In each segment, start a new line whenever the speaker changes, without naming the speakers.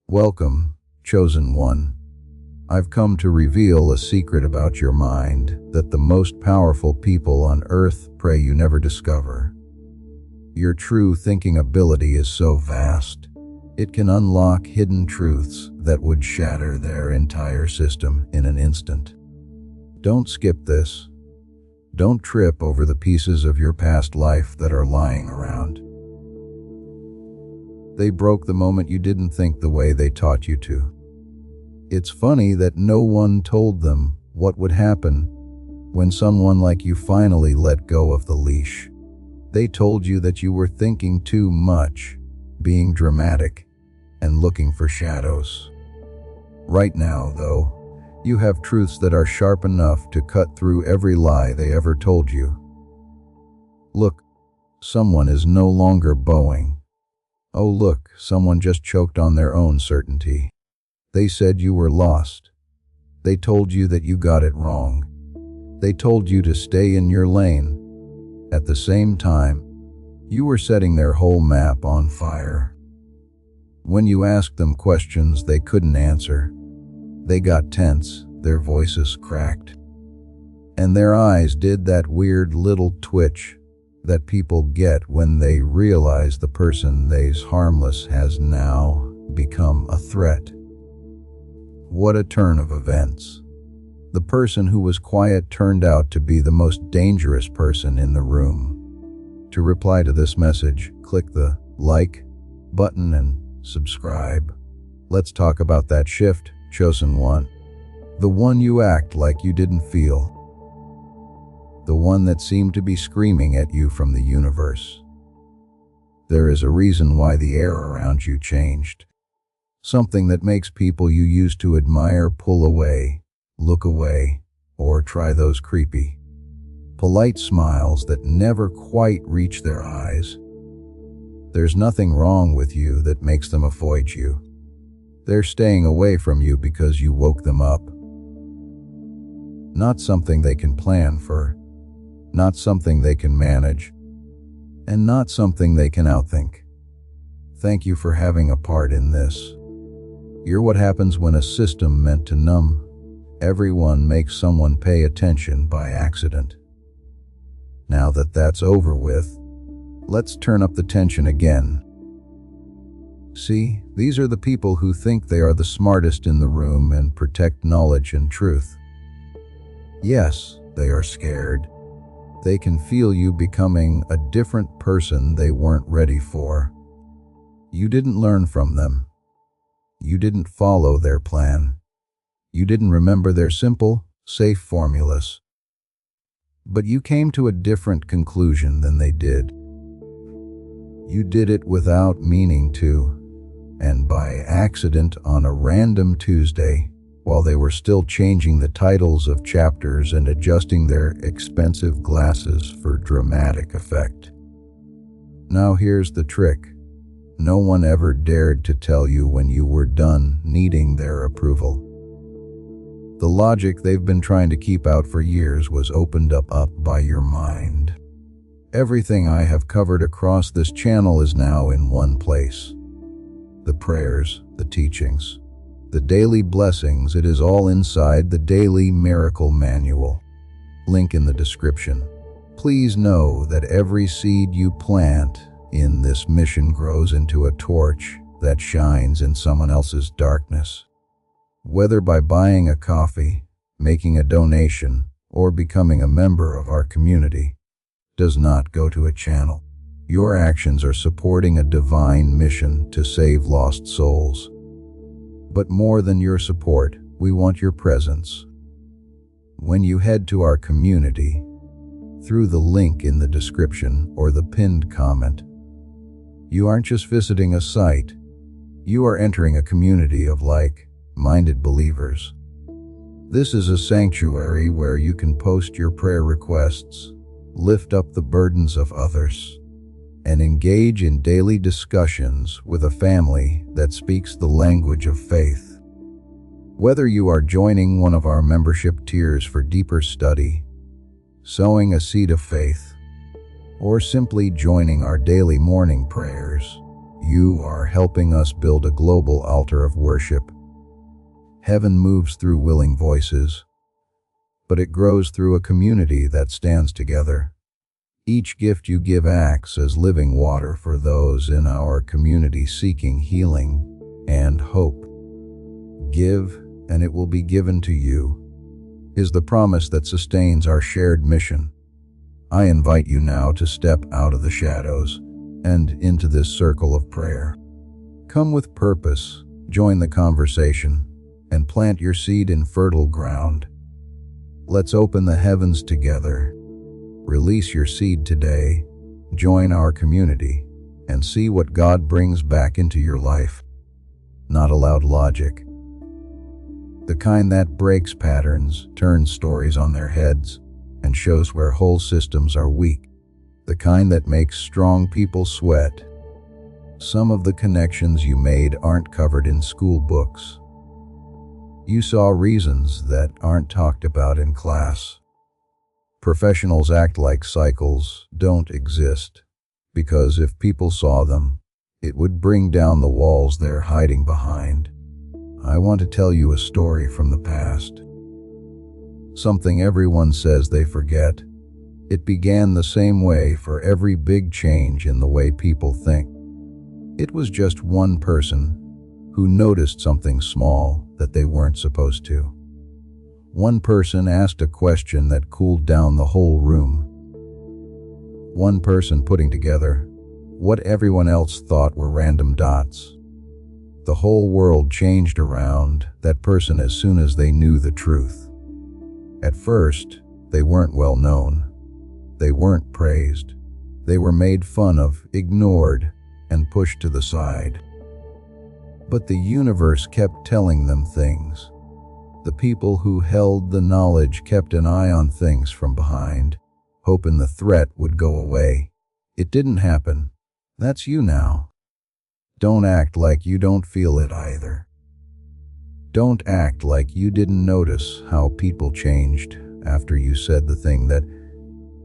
Welcome, chosen one. I've come to reveal a secret about your mind that the most powerful people on earth pray you never discover. Your true thinking ability is so vast, it can unlock hidden truths that would shatter their entire system in an instant. Don't skip this. Don't trip over the pieces of your past life that are lying around. They broke the moment you didn't think the way they taught you to. It's funny that no one told them what would happen when someone like you finally let go of the leash. They told you that you were thinking too much, being dramatic, and looking for shadows. Right now, though, you have truths that are sharp enough to cut through every lie they ever told you. Look, someone is no longer bowing. Oh look, someone just choked on their own certainty. They said you were lost. They told you that you got it wrong. They told you to stay in your lane. At the same time, you were setting their whole map on fire. When you asked them questions they couldn't answer, they got tense, their voices cracked, and their eyes did that weird little twitch that people get when they realize the person they's harmless has now become a threat. What a turn of events. The person who was quiet turned out to be the most dangerous person in the room. To reply to this message, click the like button and subscribe. Let's talk about that shift, chosen one. The one you act like you didn't feel. The one that seemed to be screaming at you from the universe. There is a reason why the air around you changed. Something that makes people you used to admire pull away, look away, or try those creepy, polite smiles that never quite reach their eyes. There's nothing wrong with you that makes them avoid you. They're staying away from you because you woke them up. Not something they can plan for, not something they can manage, and not something they can outthink. Thank you for having a part in this. You're what happens when a system meant to numb everyone makes someone pay attention by accident. Now that that's over with, let's turn up the tension again. See, these are the people who think they are the smartest in the room and protect knowledge and truth. Yes, they are scared. They can feel you becoming a different person they weren't ready for. You didn't learn from them. You didn't follow their plan. You didn't remember their simple, safe formulas. But you came to a different conclusion than they did. You did it without meaning to, and by accident on a random Tuesday, while they were still changing the titles of chapters and adjusting their expensive glasses for dramatic effect. Now here's the trick. No one ever dared to tell you when you were done needing their approval. The logic they've been trying to keep out for years was opened up by your mind. Everything I have covered across this channel is now in one place. The prayers, the teachings, the daily blessings, it is all inside the Daily Miracle Manual. Link in the description. Please know that every seed you plant in this mission grows into a torch that shines in someone else's darkness. Whether by buying a coffee, making a donation, or becoming a member of our community, does not go to a channel. Your actions are supporting a divine mission to save lost souls. But more than your support, we want your presence. When you head to our community, through the link in the description or the pinned comment, you aren't just visiting a site, you are entering a community of like-minded believers. This is a sanctuary where you can post your prayer requests, lift up the burdens of others, and engage in daily discussions with a family that speaks the language of faith. Whether you are joining one of our membership tiers for deeper study, sowing a seed of faith, or simply joining our daily morning prayers, You are helping us build a global altar of worship. Heaven moves through willing voices, but it grows through a community that stands together. Each gift you give acts as living water for those in our community seeking healing and hope. Give, and it will be given to you, is the promise that sustains our shared mission. I invite you now to step out of the shadows and into this circle of prayer. Come with purpose, join the conversation, and plant your seed in fertile ground. Let's open the heavens together. Release your seed today, join our community, and see what God brings back into your life. Not allowed logic. The kind that breaks patterns, turns stories on their heads, and shows where whole systems are weak. The kind that makes strong people sweat. Some of the connections you made aren't covered in school books. You saw reasons that aren't talked about in class. Professionals act like cycles don't exist, because if people saw them, it would bring down the walls they're hiding behind. I want to tell you a story from the past. Something everyone says they forget. It began the same way for every big change in the way people think. It was just one person who noticed something small that they weren't supposed to. One person asked a question that cooled down the whole room. One person putting together what everyone else thought were random dots. The whole world changed around that person as soon as they knew the truth. At first, they weren't well known. They weren't praised. They were made fun of, ignored, and pushed to the side. But the universe kept telling them things. The people who held the knowledge kept an eye on things from behind, hoping the threat would go away. It didn't happen. That's you now. Don't act like you don't feel it either. Don't act like you didn't notice how people changed after you said the thing that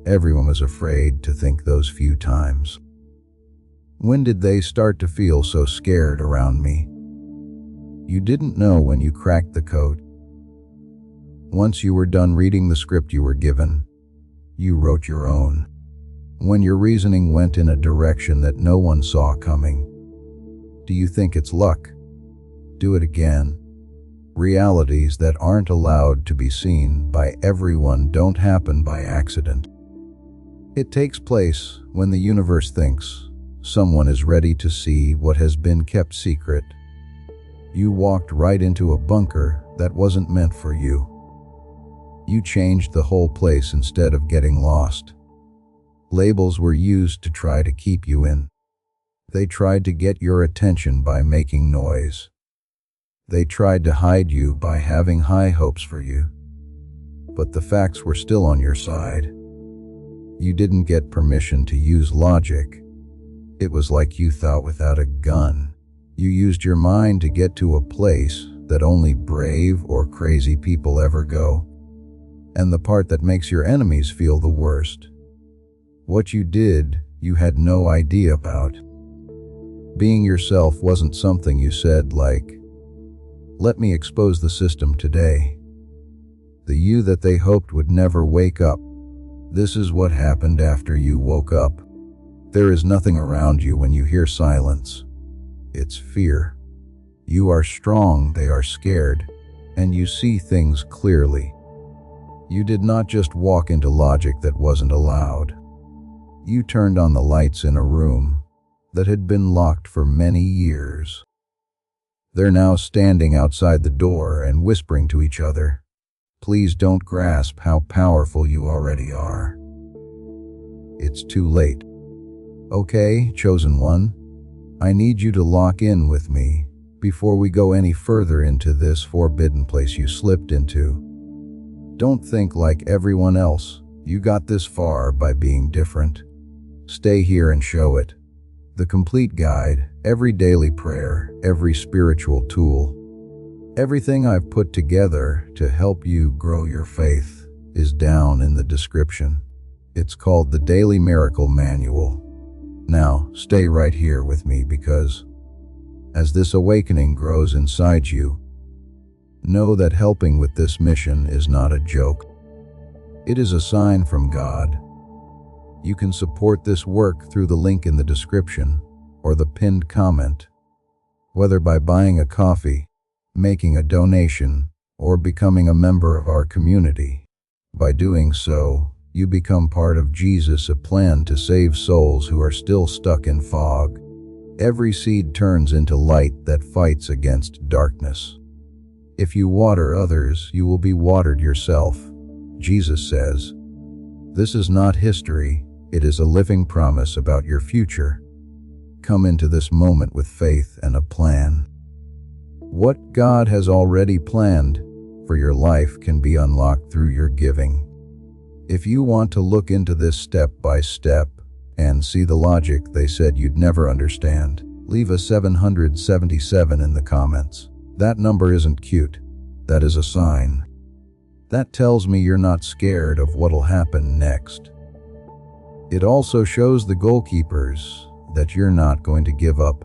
everyone was afraid to think those few times. When did they start to feel so scared around me? You didn't know when you cracked the code. Once you were done reading the script you were given, you wrote your own. When your reasoning went in a direction that no one saw coming. Do you think it's luck? Do it again. Realities that aren't allowed to be seen by everyone don't happen by accident. It takes place when the universe thinks someone is ready to see what has been kept secret. You walked right into a bunker that wasn't meant for you. You changed the whole place instead of getting lost. Labels were used to try to keep you in. They tried to get your attention by making noise. They tried to hide you by having high hopes for you. But the facts were still on your side. You didn't get permission to use logic. It was like you thought without a gun. You used your mind to get to a place that only brave or crazy people ever go. And the part that makes your enemies feel the worst. What you did, you had no idea about. Being yourself wasn't something you said like, "Let me expose the system today." The you that they hoped would never wake up. This is what happened after you woke up. There is nothing around you when you hear silence. It's fear. You are strong, they are scared, and you see things clearly. You did not just walk into logic that wasn't allowed. You turned on the lights in a room that had been locked for many years. They're now standing outside the door and whispering to each other. Please don't grasp how powerful you already are. It's too late. Okay, chosen one, I need you to lock in with me before we go any further into this forbidden place you slipped into. Don't think like everyone else. You got this far by being different. Stay here and show it. The complete guide, every daily prayer, every spiritual tool, everything I've put together to help you grow your faith is down in the description. It's called the Daily Miracle Manual. Now, stay right here with me because as this awakening grows inside you, know that helping with this mission is not a joke. It is a sign from God. You can support this work through the link in the description or the pinned comment, whether by buying a coffee, making a donation, or becoming a member of our community. By doing so, you become part of Jesus' plan to save souls who are still stuck in fog. Every seed turns into light that fights against darkness. If you water others, you will be watered yourself, Jesus says. This is not history, it is a living promise about your future. Come into this moment with faith and a plan. What God has already planned for your life can be unlocked through your giving. If you want to look into this step by step and see the logic they said you'd never understand, leave a 777 in the comments. That number isn't cute. That is a sign. That tells me you're not scared of what'll happen next. It also shows the goalkeepers that you're not going to give up.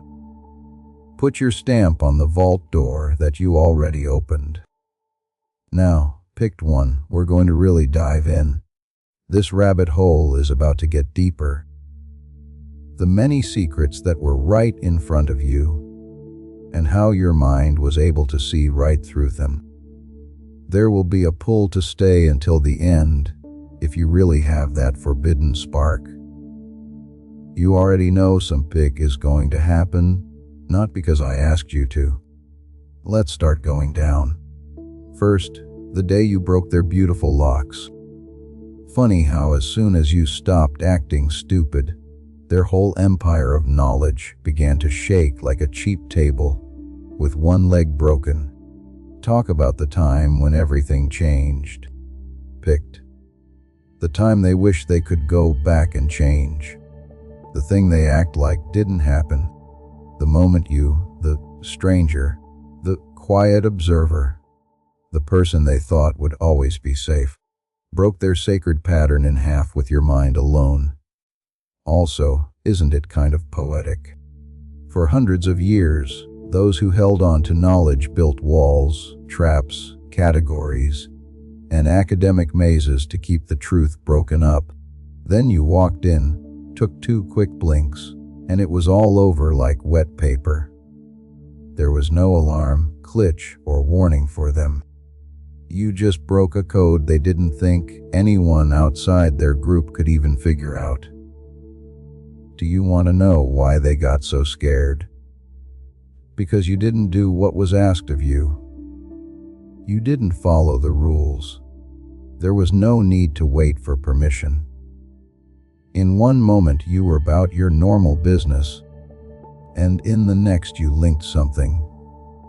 Put your stamp on the vault door that you already opened. Now, picked one, we're going to really dive in. This rabbit hole is about to get deeper. The many secrets that were right in front of you, and how your mind was able to see right through them. There will be a pull to stay until the end if you really have that forbidden spark. You already know something is going to happen, not because I asked you to. Let's start going down. First, the day you broke their beautiful locks. Funny how as soon as you stopped acting stupid, their whole empire of knowledge began to shake like a cheap table with one leg broken. Talk about the time when everything changed. Picked. The time they wish they could go back and change. The thing they act like didn't happen. The moment you, the stranger, the quiet observer, the person they thought would always be safe, broke their sacred pattern in half with your mind alone. Also, isn't it kind of poetic? For hundreds of years, those who held on to knowledge built walls, traps, categories, and academic mazes to keep the truth broken up. Then you walked in, took 2 quick blinks, and it was all over like wet paper. There was no alarm, glitch, or warning for them. You just broke a code they didn't think anyone outside their group could even figure out. Do you want to know why they got so scared? Because you didn't do what was asked of you. You didn't follow the rules. There was no need to wait for permission. In one moment you were about your normal business, and in the next you linked something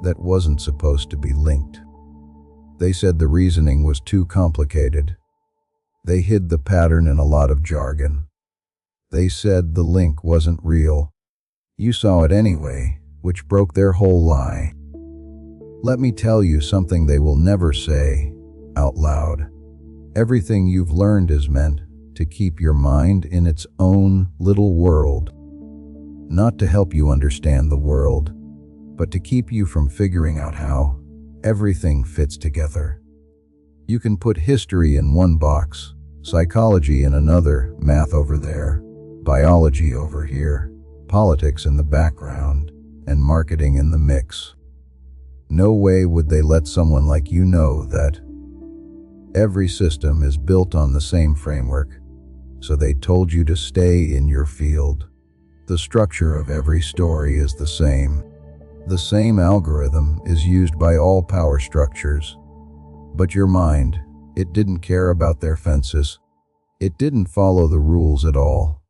that wasn't supposed to be linked. They said the reasoning was too complicated. They hid the pattern in a lot of jargon. They said the link wasn't real. You saw it anyway, which broke their whole lie. Let me tell you something they will never say out loud. Everything you've learned is meant to keep your mind in its own little world. Not to help you understand the world, but to keep you from figuring out how everything fits together. You can put history in one box, psychology in another, math over there, biology over here, politics in the background, and marketing in the mix. No way would they let someone like you know that every system is built on the same framework, so they told you to stay in your field. The structure of every story is the same. The same algorithm is used by all power structures. But your mind, it didn't care about their fences. It didn't follow the rules at all.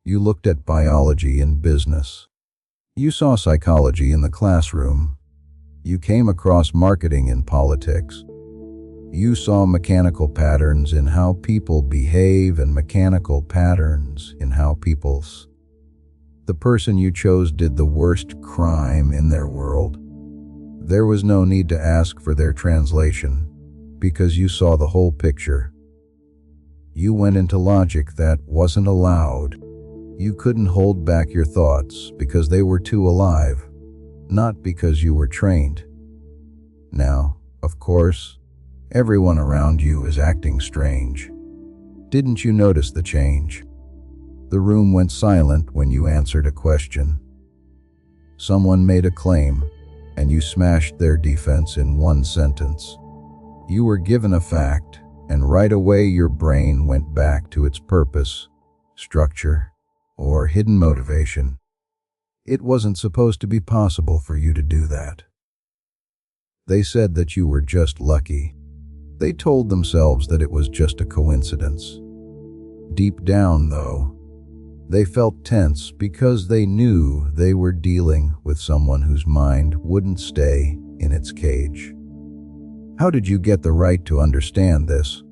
You looked at biology in business. You saw psychology in the classroom. You came across marketing in politics. You saw mechanical patterns in how people behave and mechanical patterns in how people's. The person you chose did the worst crime in their world. There was no need to ask for their translation, because you saw the whole picture. You went into logic that wasn't allowed. You couldn't hold back your thoughts because they were too alive, not because you were trained. Now, of course, everyone around you is acting strange. Didn't you notice the change? The room went silent when you answered a question. Someone made a claim, and you smashed their defense in one sentence. You were given a fact, and right away your brain went back to its purpose, structure, or hidden motivation. It wasn't supposed to be possible for you to do that. They said that you were just lucky. They told themselves that it was just a coincidence. Deep down, though, they felt tense because they knew they were dealing with someone whose mind wouldn't stay in its cage. How did you get the right to understand this?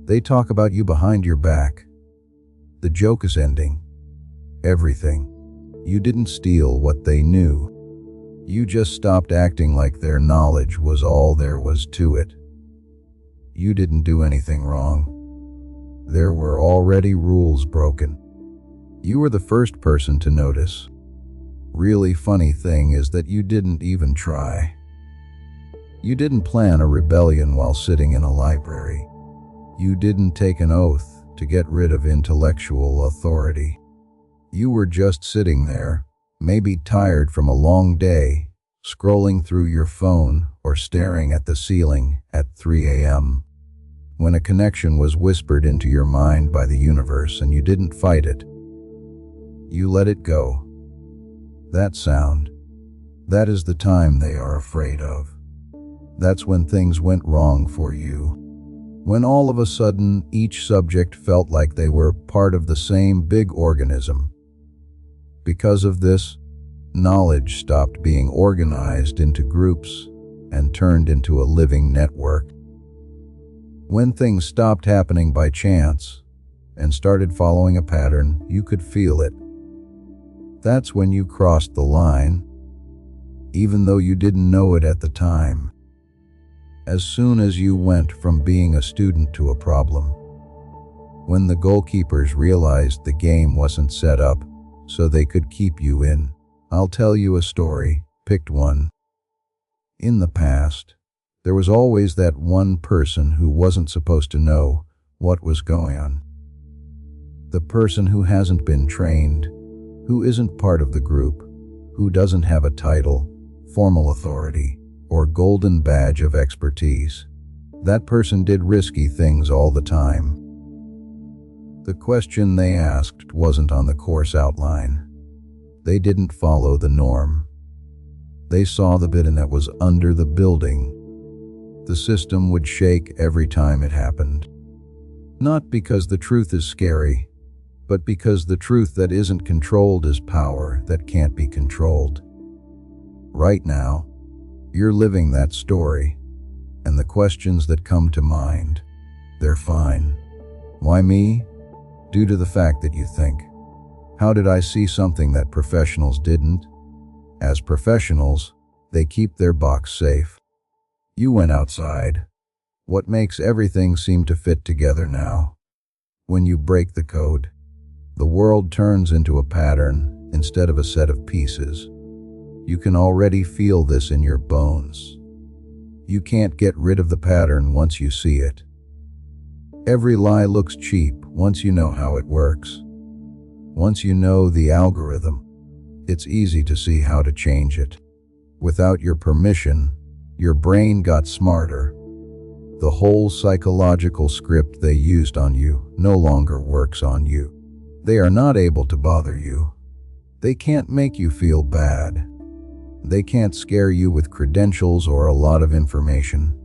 They talk about you behind your back. The joke is ending. Everything. You didn't steal what they knew. You just stopped acting like their knowledge was all there was to it. You didn't do anything wrong. There were already rules broken. You were the first person to notice. Really funny thing is that you didn't even try. You didn't plan a rebellion while sitting in a library. You didn't take an oath to get rid of intellectual authority. You were just sitting there, maybe tired from a long day, scrolling through your phone or staring at the ceiling at 3 a.m. when a connection was whispered into your mind by the universe and you didn't fight it. You let it go. That sound, that is the time they are afraid of. That's when things went wrong for you. When all of a sudden each subject felt like they were part of the same big organism. Because of this, knowledge stopped being organized into groups and turned into a living network. When things stopped happening by chance and started following a pattern, you could feel it. That's when you crossed the line, even though you didn't know it at the time. As soon as you went from being a student to a problem. When the goalkeepers realized the game wasn't set up so they could keep you in. I'll tell you a story, picked one. In the past, there was always that one person who wasn't supposed to know what was going on. The person who hasn't been trained, who isn't part of the group, who doesn't have a title, formal authority, or golden badge of expertise. That person did risky things all the time. The question they asked wasn't on the course outline. They didn't follow the norm. They saw the button that was under the building. The system would shake every time it happened. Not because the truth is scary, but because the truth that isn't controlled is power that can't be controlled. Right now, you're living that story, and the questions that come to mind, they're fine. Why me? Due to the fact that you think, how did I see something that professionals didn't? As professionals, they keep their box safe. You went outside. What makes everything seem to fit together now? When you break the code, the world turns into a pattern instead of a set of pieces. You can already feel this in your bones. You can't get rid of the pattern once you see it. Every lie looks cheap once you know how it works. Once you know the algorithm, it's easy to see how to change it. Without your permission, your brain got smarter. The whole psychological script they used on you no longer works on you. They are not able to bother you. They can't make you feel bad. They can't scare you with credentials or a lot of information.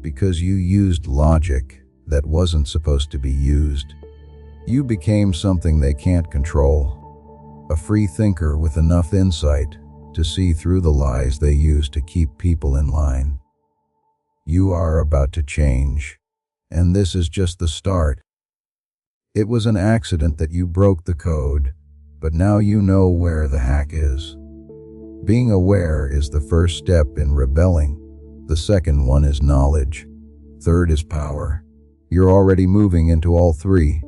Because you used logic that wasn't supposed to be used. You became something they can't control. A free thinker with enough insight to see through the lies they use to keep people in line. You are about to change, and this is just the start. It was an accident that you broke the code, but now you know where the hack is. Being aware is the first step in rebelling. The second one is knowledge. Third is power. You're already moving into all three.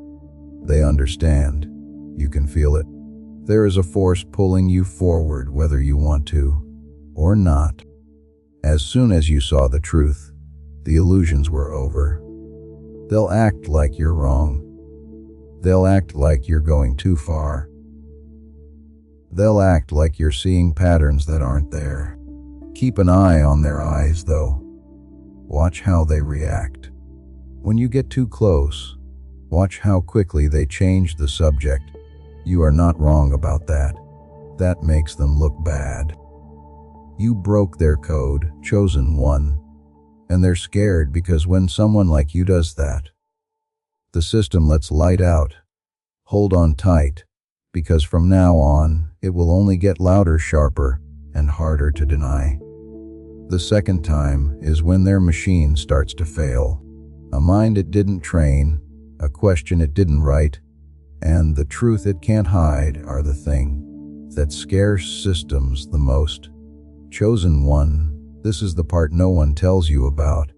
They understand. You can feel it. There is a force pulling you forward whether you want to or not. As soon as you saw the truth, the illusions were over. They'll act like you're wrong. They'll act like you're going too far. They'll act like you're seeing patterns that aren't there. Keep an eye on their eyes, though. Watch how they react. When you get too close, watch how quickly they change the subject. You are not wrong about that. That makes them look bad. You broke their code, chosen one, and they're scared because when someone like you does that, the system lets light out. Hold on tight, because from now on, it will only get louder, sharper, and harder to deny. The second time is when their machine starts to fail. A mind it didn't train, a question it didn't write, and the truth it can't hide are the thing that scares systems the most. Chosen one, this is the part no one tells you about.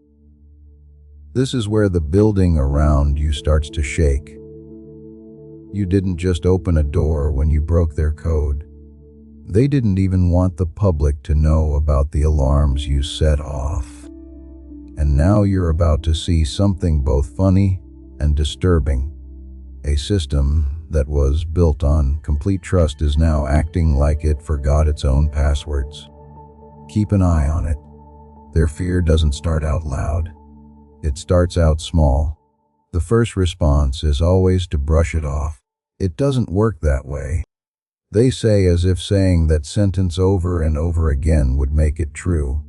This is where the building around you starts to shake. You didn't just open a door when you broke their code. They didn't even want the public to know about the alarms you set off. And now you're about to see something both funny and disturbing. A system that was built on complete trust is now acting like it forgot its own passwords. Keep an eye on it. Their fear doesn't start out loud. It starts out small. The first response is always to brush it off. It doesn't work that way. They say as if saying that sentence over and over again would make it true.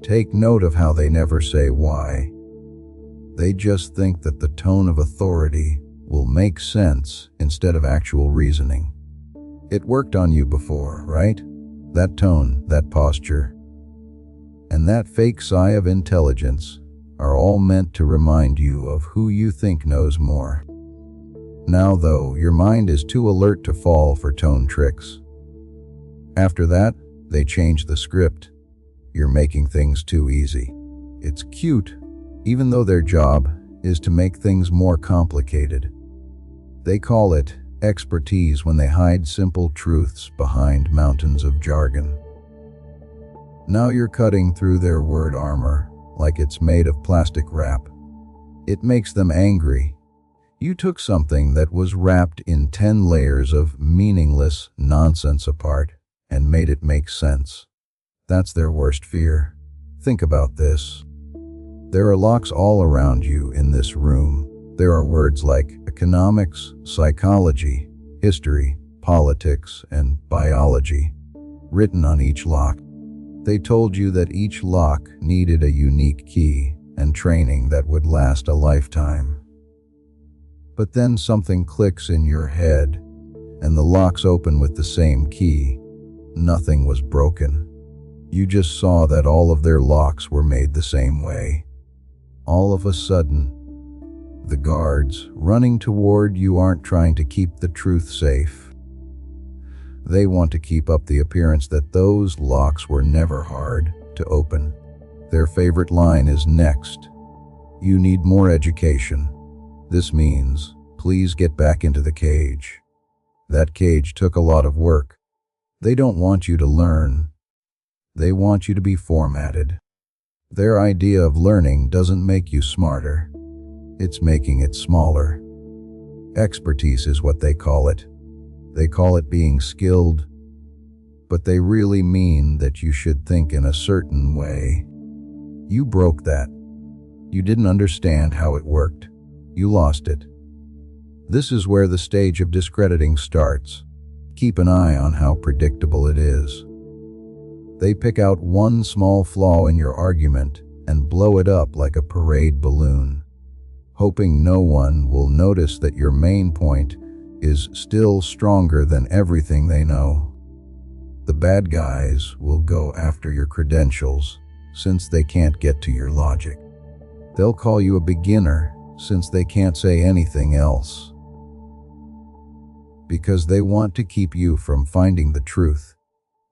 Take note of how they never say why. They just think that the tone of authority will make sense instead of actual reasoning. It worked on you before, right? That tone, that posture, and that fake sigh of intelligence are all meant to remind you of who you think knows more. Now, though, your mind is too alert to fall for tone tricks. After that, they change the script. You're making things too easy. It's cute, even though their job is to make things more complicated. They call it expertise when they hide simple truths behind mountains of jargon. Now you're cutting through their word armor like it's made of plastic wrap. It makes them angry. You took something that was wrapped in 10 layers of meaningless nonsense apart and made it make sense. That's their worst fear. Think about this. There are locks all around you in this room. There are words like economics, psychology, history, politics, and biology written on each lock. They told you that each lock needed a unique key and training that would last a lifetime. But then something clicks in your head, and the locks open with the same key. Nothing was broken. You just saw that all of their locks were made the same way. All of a sudden, the guards running toward you aren't trying to keep the truth safe. They want to keep up the appearance that those locks were never hard to open. Their favorite line is next. You need more education. This means, please get back into the cage. That cage took a lot of work. They don't want you to learn. They want you to be formatted. Their idea of learning doesn't make you smarter. It's making it smaller. Expertise is what they call it. They call it being skilled, but they really mean that you should think in a certain way. You broke that. You didn't understand how it worked. You lost it. This is where the stage of discrediting starts. Keep an eye on how predictable it is. They pick out one small flaw in your argument and blow it up like a parade balloon, hoping no one will notice that your main point is still stronger than everything they know. The bad guys will go after your credentials since they can't get to your logic. They'll call you a beginner since they can't say anything else. Because they want to keep you from finding the truth.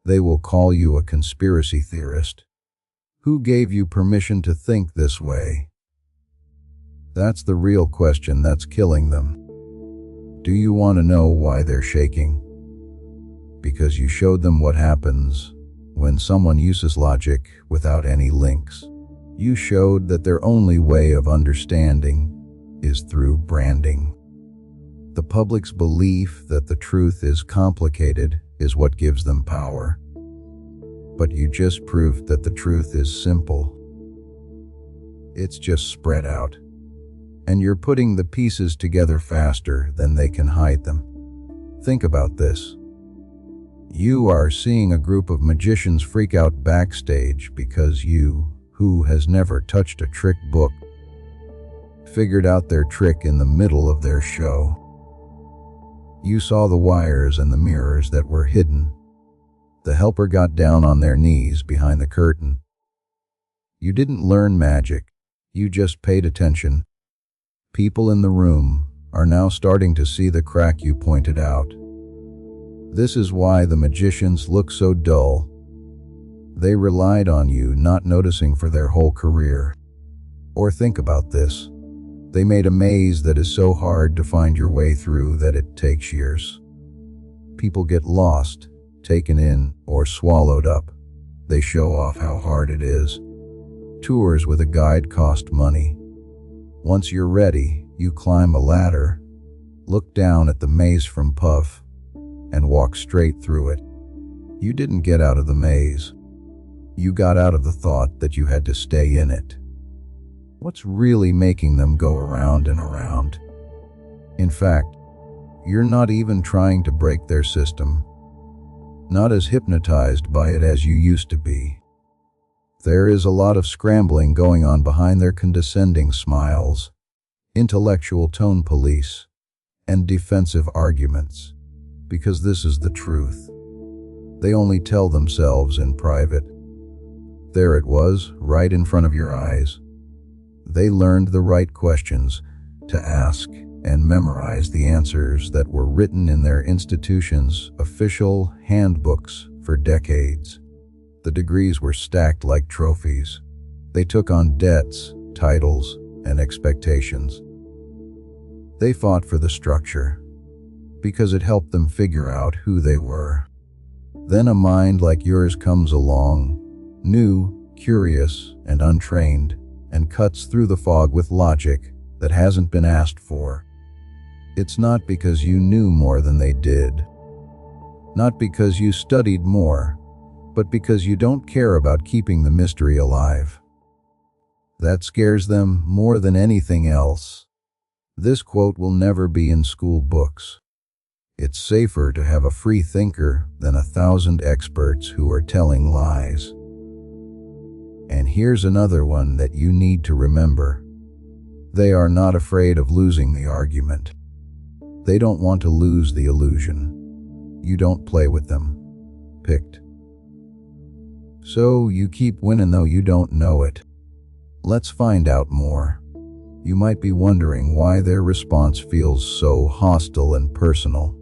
They will call you a conspiracy theorist. Who gave you permission to think this way? That's the real question that's killing them. Do you want to know why they're shaking? Because you showed them what happens when someone uses logic without any links. You showed that their only way of understanding is through branding. The public's belief that the truth is complicated is what gives them power. But you just proved that the truth is simple. It's just spread out. And you're putting the pieces together faster than they can hide them. Think about this. You are seeing a group of magicians freak out backstage because you, who has never touched a trick book, figured out their trick in the middle of their show. You saw the wires and the mirrors that were hidden. The helper got down on their knees behind the curtain. You didn't learn magic, you just paid attention. People in the room are now starting to see the crack you pointed out. This is why the magicians look so dull. They relied on you not noticing for their whole career. Or think about this. They made a maze that is so hard to find your way through that it takes years. People get lost, taken in, or swallowed up. They show off how hard it is. Tours with a guide cost money. Once you're ready, you climb a ladder, look down at the maze from Puff, and walk straight through it. You didn't get out of the maze. You got out of the thought that you had to stay in it. What's really making them go around and around? In fact, you're not even trying to break their system. Not as hypnotized by it as you used to be. There is a lot of scrambling going on behind their condescending smiles, intellectual tone police, and defensive arguments, because this is the truth. They only tell themselves in private. There it was, right in front of your eyes. They learned the right questions to ask and memorized the answers that were written in their institution's official handbooks for decades. The degrees were stacked like trophies. They took on debts, titles, and expectations. They fought for the structure because it helped them figure out who they were. Then a mind like yours comes along, new, curious, and untrained, and cuts through the fog with logic that hasn't been asked for. It's not because you knew more than they did, not because you studied more, but because you don't care about keeping the mystery alive. That scares them more than anything else. This quote will never be in school books. It's safer to have a free thinker than 1,000 experts who are telling lies. And here's another one that you need to remember. They are not afraid of losing the argument. They don't want to lose the illusion. You don't play with them. Picked. So you keep winning though you don't know it. Let's find out more. You might be wondering why their response feels so hostile and personal.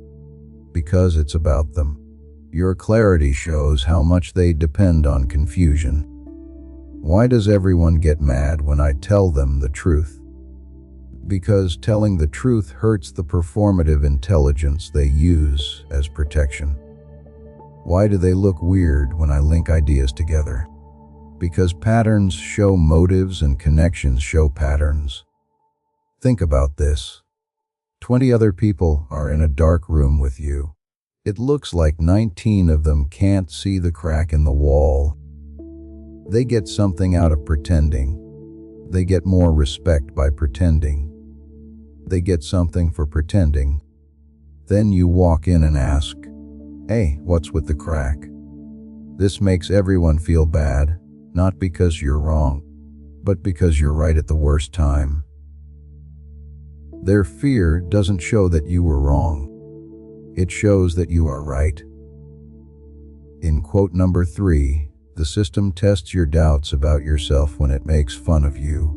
Because it's about them. Your clarity shows how much they depend on confusion. Why does everyone get mad when I tell them the truth? Because telling the truth hurts the performative intelligence they use as protection. Why do they look weird when I link ideas together? Because patterns show motives and connections show patterns. Think about this. 20 other people are in a dark room with you. It looks like 19 of them can't see the crack in the wall. They get something out of pretending. They get more respect by pretending. They get something for pretending. Then you walk in and ask, "Hey, what's with the crack?" This makes everyone feel bad, not because you're wrong, but because you're right at the worst time. Their fear doesn't show that you were wrong. It shows that you are right. In quote number 3, the system tests your doubts about yourself when it makes fun of you.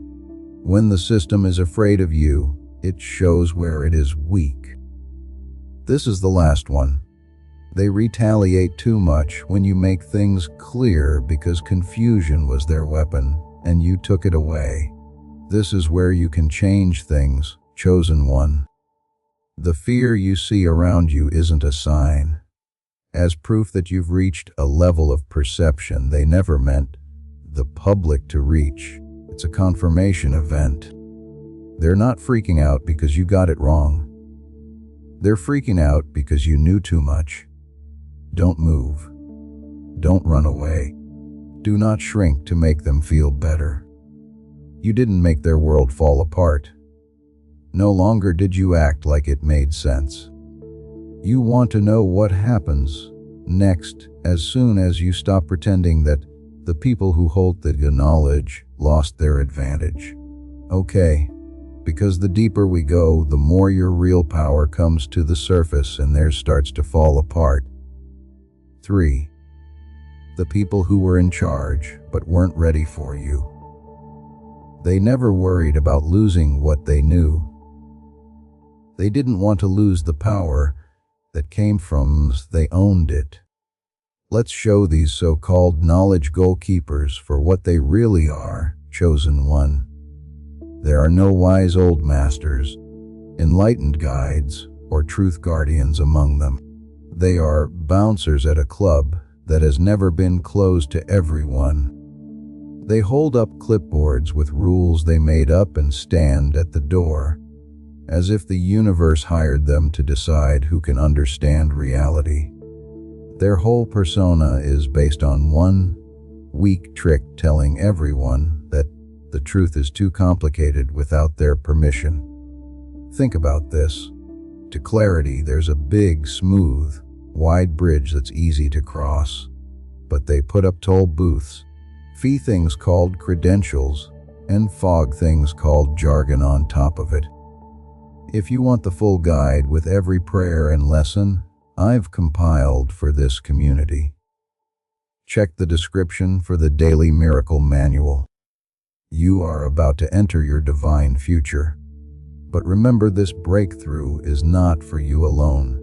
When the system is afraid of you, it shows where it is weak. This is the last one. They retaliate too much when you make things clear because confusion was their weapon and you took it away. This is where you can change things, chosen one. The fear you see around you isn't a sign, as proof that you've reached a level of perception they never meant the public to reach. It's a confirmation event. They're not freaking out because you got it wrong. They're freaking out because you knew too much. Don't move. Don't run away. Do not shrink to make them feel better. You didn't make their world fall apart. No longer did you act like it made sense. You want to know what happens next as soon as you stop pretending that the people who hold the knowledge lost their advantage. Okay, because the deeper we go, the more your real power comes to the surface and theirs starts to fall apart. 3. The people who were in charge but weren't ready for you. They never worried about losing what they knew. They didn't want to lose the power that came from they owned it. Let's show these so-called knowledge goalkeepers for what they really are, chosen one. There are no wise old masters, enlightened guides, or truth guardians among them. They are bouncers at a club that has never been closed to everyone. They hold up clipboards with rules they made up and stand at the door, as if the universe hired them to decide who can understand reality. Their whole persona is based on one weak trick telling everyone that the truth is too complicated without their permission. Think about this. To clarity, there's a big, smooth, wide bridge that's easy to cross, but they put up toll booths, fee things called credentials, and fog things called jargon on top of it. If you want the full guide with every prayer and lesson I've compiled for this community, check the description for the Daily Miracle Manual. You are about to enter your divine future. But remember, this breakthrough is not for you alone.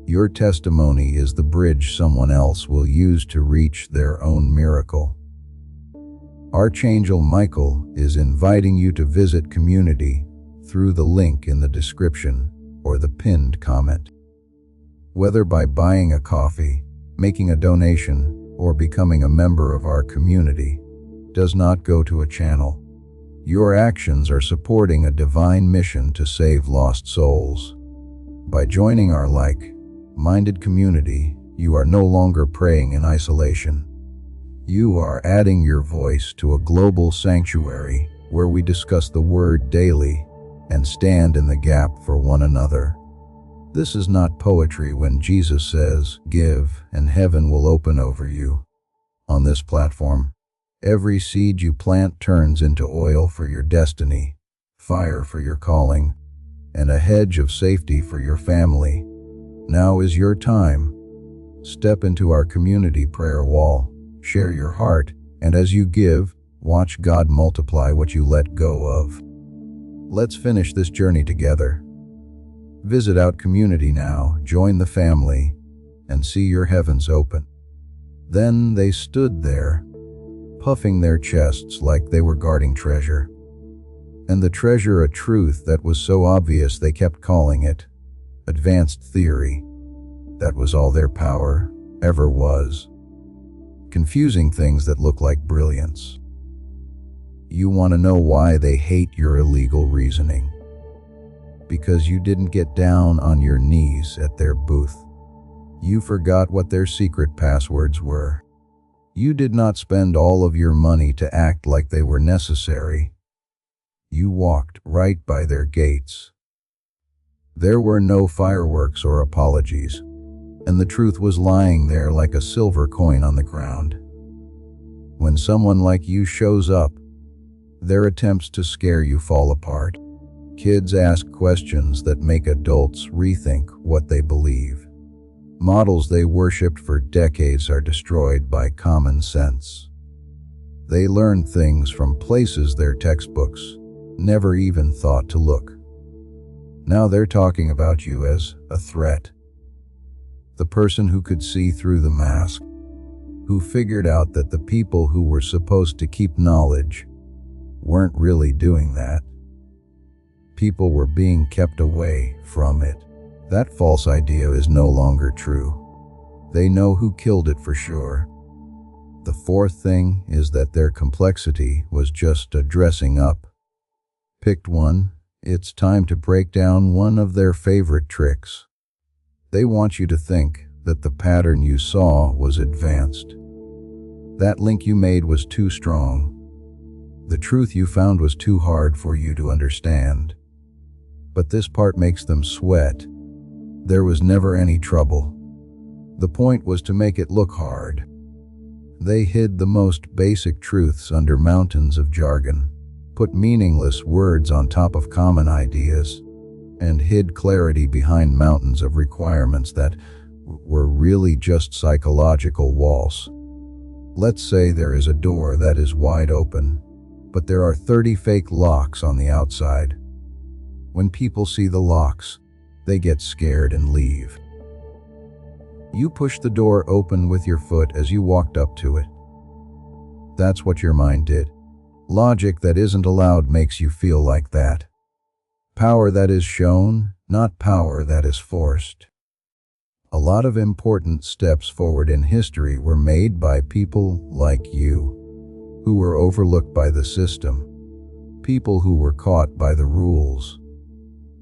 Your testimony is the bridge someone else will use to reach their own miracle. Archangel Michael is inviting you to visit community through the link in the description or the pinned comment. Whether by buying a coffee, making a donation, or becoming a member of our community, does not go to a channel. Your actions are supporting a divine mission to save lost souls. By joining our like-minded community, you are no longer praying in isolation. You are adding your voice to a global sanctuary where we discuss the Word daily and stand in the gap for one another. This is not poetry when Jesus says, "Give, and heaven will open over you." On this platform, every seed you plant turns into oil for your destiny, fire for your calling, and a hedge of safety for your family. Now is your time. Step into our community prayer wall, share your heart, and as you give, watch God multiply what you let go of. Let's finish this journey together. Visit Out Community now, join the family, and see your heavens open. Then they stood there, puffing their chests like they were guarding treasure. And the treasure, a truth that was so obvious they kept calling it advanced theory. That was all their power ever was. Confusing things that look like brilliance. You want to know why they hate your illegal reasoning? Because you didn't get down on your knees at their booth. You forgot what their secret passwords were. You did not spend all of your money to act like they were necessary. You walked right by their gates. There were no fireworks or apologies, and the truth was lying there like a silver coin on the ground. When someone like you shows up, their attempts to scare you fall apart. Kids ask questions that make adults rethink what they believe. Models they worshipped for decades are destroyed by common sense. They learn things from places their textbooks never even thought to look. Now they're talking about you as a threat. The person who could see through the mask, who figured out that the people who were supposed to keep knowledge weren't really doing that. people were being kept away from it. That false idea is no longer true. They know who killed it for sure. The fourth thing is that their complexity was just a dressing up. Picked one. It's time to break down one of their favorite tricks. They want you to think that the pattern you saw was advanced. That link you made was too strong. The truth you found was too hard for you to understand. But this part makes them sweat. There was never any trouble. The point was to make it look hard. They hid the most basic truths under mountains of jargon, put meaningless words on top of common ideas, and hid clarity behind mountains of requirements that were really just psychological walls. Let's say there is a door that is wide open, but there are 30 fake locks on the outside. When people see the locks, they get scared and leave. You push the door open with your foot as you walked up to it. That's what your mind did. Logic that isn't allowed makes you feel like that. Power that is shown, not power that is forced. A lot of important steps forward in history were made by people like you, who were overlooked by the system, people who were caught by the rules,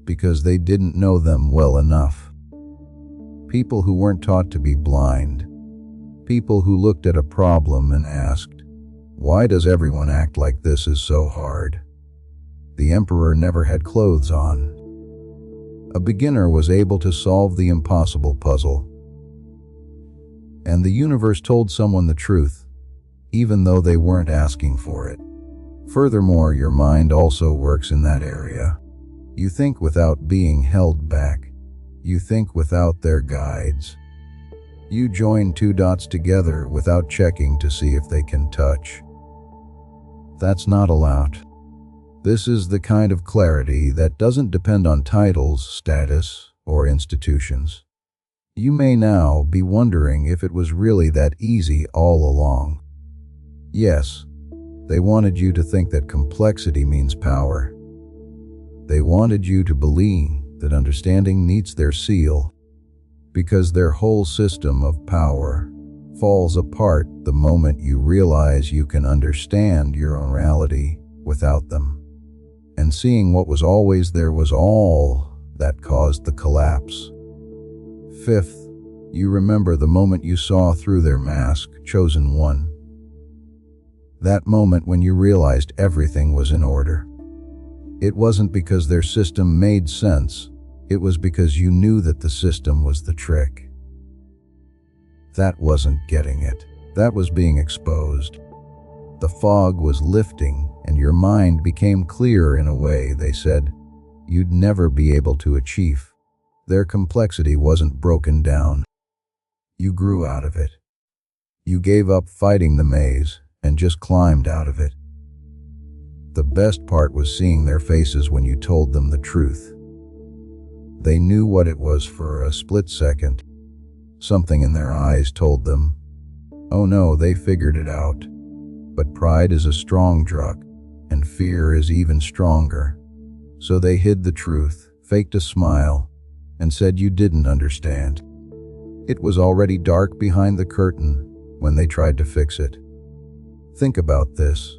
because they didn't know them well enough. People who weren't taught to be blind. People who looked at a problem and asked, "Why does everyone act like this is so hard?" The emperor never had clothes on. A beginner was able to solve the impossible puzzle. And the universe told someone the truth, even though they weren't asking for it. Furthermore, your mind also works in that area. You think without being held back. You think without their guides. You join two dots together without checking to see if they can touch. That's not allowed. This is the kind of clarity that doesn't depend on titles, status, or institutions. You may now be wondering if it was really that easy all along. Yes, they wanted you to think that complexity means power. They wanted you to believe that understanding needs their seal, because their whole system of power falls apart the moment you realize you can understand your own reality without them. And seeing what was always there was all that caused the collapse. Fifth, you remember the moment you saw through their mask, chosen one. That moment when you realized everything was in order. It wasn't because their system made sense. It was because you knew that the system was the trick. That wasn't getting it. That was being exposed. The fog was lifting, and your mind became clear in a way they said you'd never be able to achieve. Their complexity wasn't broken down. You grew out of it. You gave up fighting the maze and just climbed out of it. The best part was seeing their faces when you told them the truth. They knew what it was for a split second. Something in their eyes told them, oh no, they figured it out. But pride is a strong drug, and fear is even stronger. So they hid the truth, faked a smile, and said you didn't understand. It was already dark behind the curtain when they tried to fix it. Think about this.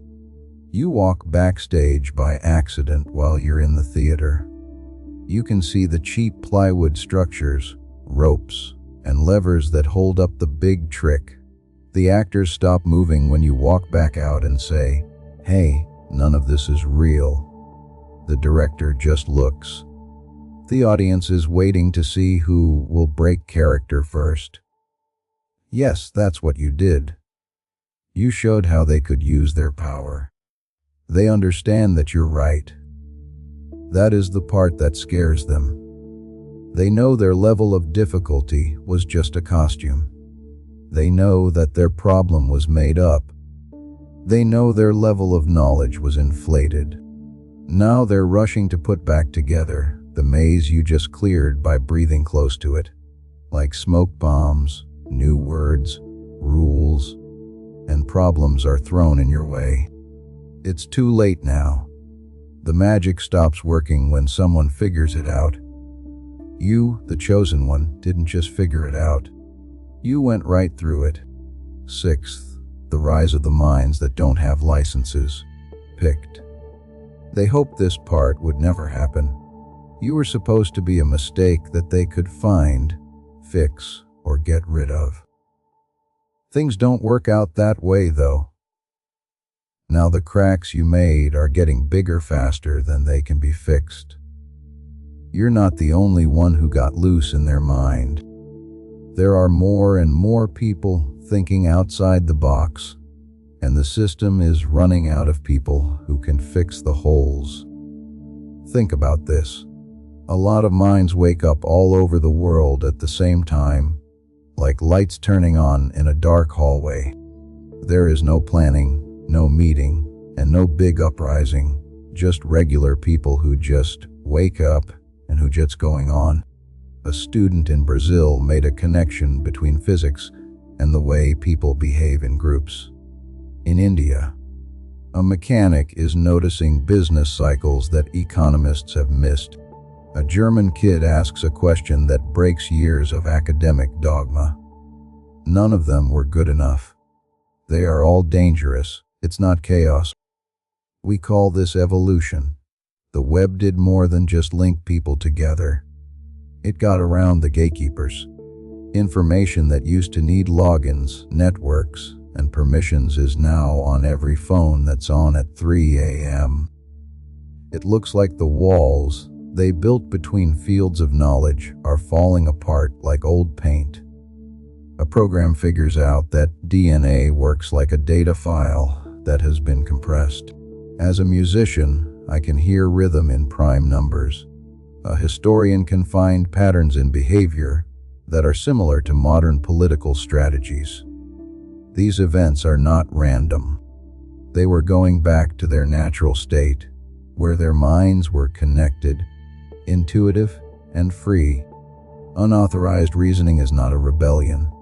You walk backstage by accident while you're in the theater. You can see the cheap plywood structures, ropes, and levers that hold up the big trick. The actors stop moving when you walk back out and say, hey, none of this is real. The director just looks. The audience is waiting to see who will break character first. Yes, that's what you did. You showed how they could use their power. They understand that you're right. That is the part that scares them. They know their level of difficulty was just a costume. They know that their problem was made up. They know their level of knowledge was inflated. Now they're rushing to put back together the maze you just cleared by breathing close to it. Like smoke bombs, new words, rules, and problems are thrown in your way. It's too late now. The magic stops working when someone figures it out. You, the chosen one, didn't just figure it out. You went right through it. Sixth, the rise of the minds that don't have licenses. Picked. They hoped this part would never happen. You were supposed to be a mistake that they could find, fix, or get rid of. Things don't work out that way, though. Now the cracks you made are getting bigger faster than they can be fixed. You're not the only one who got loose in their mind. There are more and more people thinking outside the box, and the system is running out of people who can fix the holes. Think about this. A lot of minds wake up all over the world at the same time, like lights turning on in a dark hallway. There is no planning, no meeting, and no big uprising, just regular people who just wake up and who just going on. A student in Brazil made a connection between physics and the way people behave in groups. In India, a mechanic is noticing business cycles that economists have missed. A German kid asks a question that breaks years of academic dogma. None of them were good enough. They are all dangerous. It's not chaos. We call this evolution. The web did more than just link people together. It got around the gatekeepers. Information that used to need logins, networks, and permissions is now on every phone that's on at 3 a.m. It looks like the walls they built between fields of knowledge are falling apart like old paint. A program figures out that DNA works like a data file that has been compressed. As a musician, I can hear rhythm in prime numbers. A historian can find patterns in behavior that are similar to modern political strategies. These events are not random. They were going back to their natural state, where their minds were connected, intuitive, and free. Unauthorized reasoning is not a rebellion.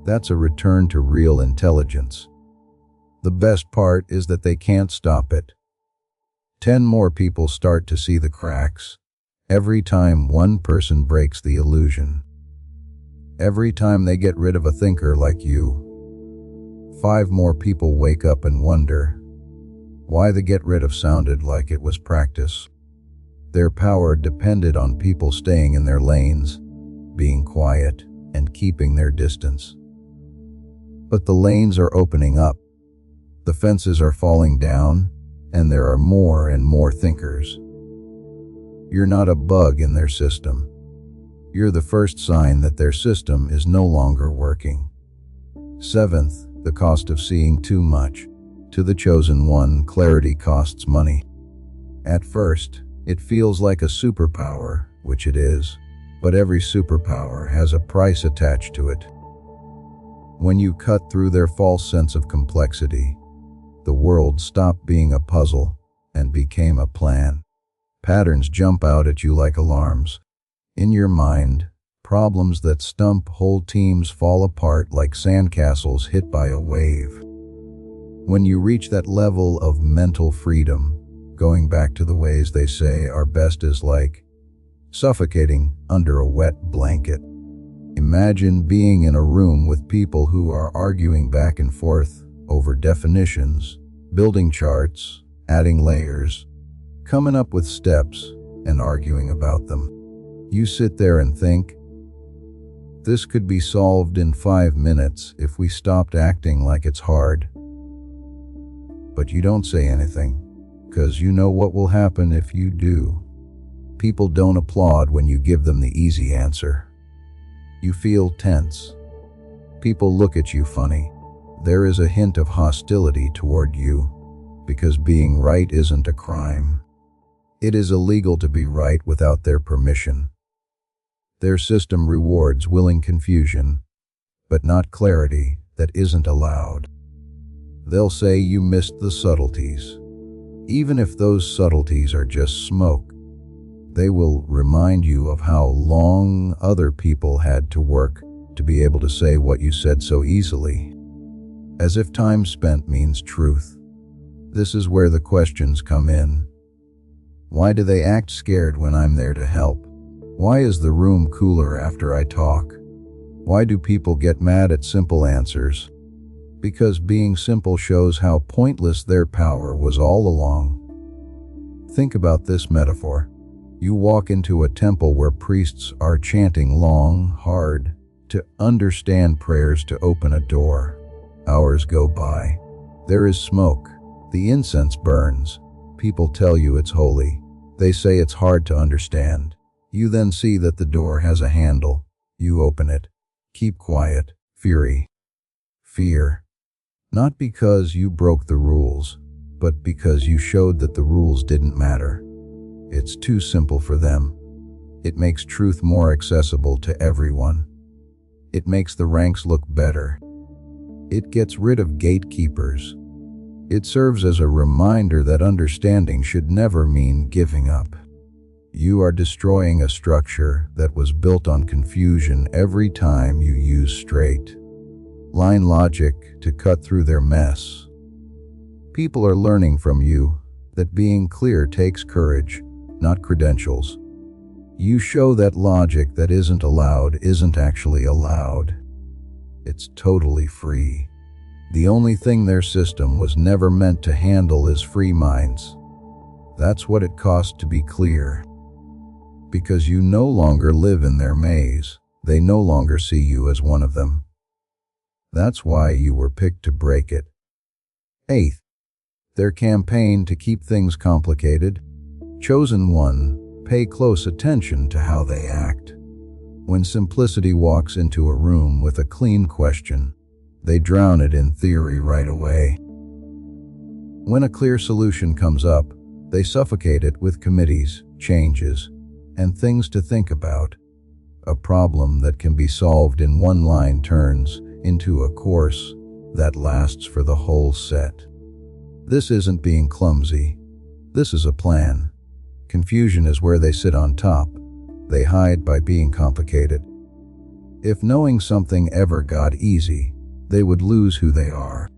That's a return to real intelligence. The best part is that they can't stop it. 10 more people start to see the cracks. Every time one person breaks the illusion. Every time they get rid of a thinker like you. 5 more people wake up and wonder why the get rid of sounded like it was practice. Their power depended on people staying in their lanes, being quiet, and keeping their distance. But the lanes are opening up. The fences are falling down, and there are more and more thinkers. You're not a bug in their system. You're the first sign that their system is no longer working. 7th, the cost of seeing too much. To the chosen one, clarity costs money. At first, it feels like a superpower, which it is, but every superpower has a price attached to it. When you cut through their false sense of complexity, the world stopped being a puzzle and became a plan. Patterns jump out at you like alarms. In your mind, problems that stump whole teams fall apart like sandcastles hit by a wave. When you reach that level of mental freedom, going back to the ways they say are best is like suffocating under a wet blanket. Imagine being in a room with people who are arguing back and forth over definitions, building charts, adding layers, coming up with steps, and arguing about them. You sit there and think, this could be solved in 5 minutes if we stopped acting like it's hard. But you don't say anything, because you know what will happen if you do. People don't applaud when you give them the easy answer. You feel tense. People look at you funny. There is a hint of hostility toward you, because being right isn't a crime. It is illegal to be right without their permission. Their system rewards willing confusion, but not clarity that isn't allowed. They'll say you missed the subtleties. Even if those subtleties are just smoke, they will remind you of how long other people had to work to be able to say what you said so easily. As if time spent means truth. This is where the questions come in. Why do they act scared when I'm there to help? Why is the room cooler after I talk? Why do people get mad at simple answers? Because being simple shows how pointless their power was all along. Think about this metaphor. You walk into a temple where priests are chanting long, hard, to understand prayers to open a door. Hours go by. There is smoke. The incense burns. People tell you it's holy. They say it's hard to understand. You then see that the door has a handle. You open it. Keep quiet. Fury. Fear. Not because you broke the rules, but because you showed that the rules didn't matter. It's too simple for them. It makes truth more accessible to everyone. It makes the ranks look better. It gets rid of gatekeepers. It serves as a reminder that understanding should never mean giving up. You are destroying a structure that was built on confusion every time you use straight line logic to cut through their mess. People are learning from you that being clear takes courage, not credentials. You show that logic that isn't allowed isn't actually allowed. It's totally free. The only thing their system was never meant to handle is free minds. That's what it costs to be clear. Because you no longer live in their maze, they no longer see you as one of them. That's why you were picked to break it. Eighth, their campaign to keep things complicated. Chosen one, pay close attention to how they act. When simplicity walks into a room with a clean question, they drown it in theory right away. When a clear solution comes up, they suffocate it with committees, changes, and things to think about. A problem that can be solved in one line turns into a course that lasts for the whole set. This isn't being clumsy. This is a plan. Confusion is where they sit on top. They hide by being complicated. If knowing something ever got easy, they would lose who they are.